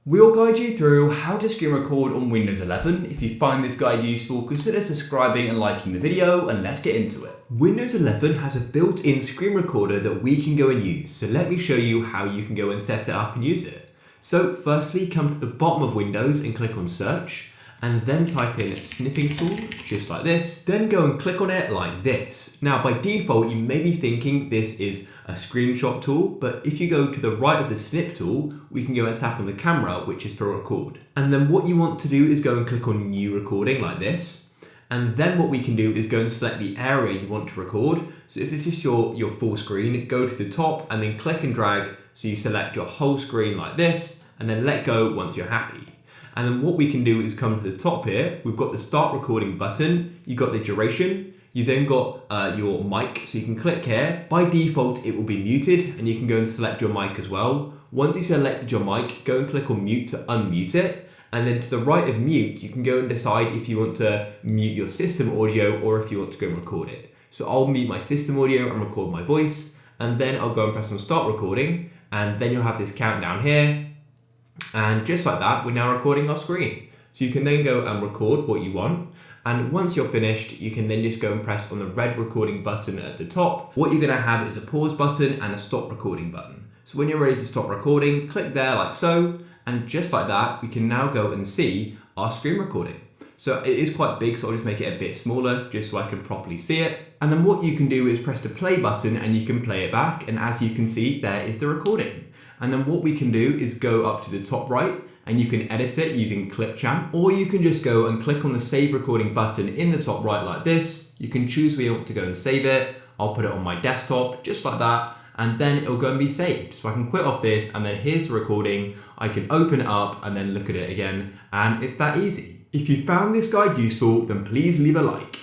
We'll guide you through how to screen record on Windows 11. If you find this guide useful, consider subscribing and liking the video, and let's get into it. Windows 11 has a built-in screen recorder that we can go and use, so let me show you how you can go and set it up and use it. So firstly, come to the bottom of Windows and click on Search, and then type in Snipping Tool, just like this. Then go and click on it like this. Now by default, you may be thinking this is a screenshot tool, but if you go to the right of the snip tool, we can go and tap on the camera, which is for record. And then what you want to do is go and click on New Recording like this. And then what we can do is go and select the area you want to record. So if this is your full screen, go to the top and then click and drag so you select your whole screen like this, and then let go once you're happy. And then what we can do is come to the top here. We've got the start recording button. You've got the duration. You then got your mic. So you can click here. By default, it will be muted, and you can go and select your mic as well. Once you selected your mic, go and click on mute to unmute it. And then to the right of mute, you can go and decide if you want to mute your system audio or if you want to go and record it. So I'll mute my system audio and record my voice. And then I'll go and press on start recording. And then you'll have this countdown here. And just like that, we're now recording our screen. So you can then go and record what you want. And once you're finished, you can then just go and press on the red recording button at the top. What you're gonna have is a pause button and a stop recording button. So when you're ready to stop recording, click there like so. And just like that, we can now go and see our screen recording. So it is quite big, so I'll just make it a bit smaller just so I can properly see it. And then what you can do is press the play button and you can play it back. And as you can see, there is the recording. And then what we can do is go up to the top right and you can edit it using Clipchamp, or you can just go and click on the save recording button in the top right like this. You can choose where you want to go and save it. I'll put it on my desktop just like that, and then it'll go and be saved. So I can quit off this and then here's the recording. I can open it up and then look at it again, and it's that easy. If you found this guide useful, then please leave a like.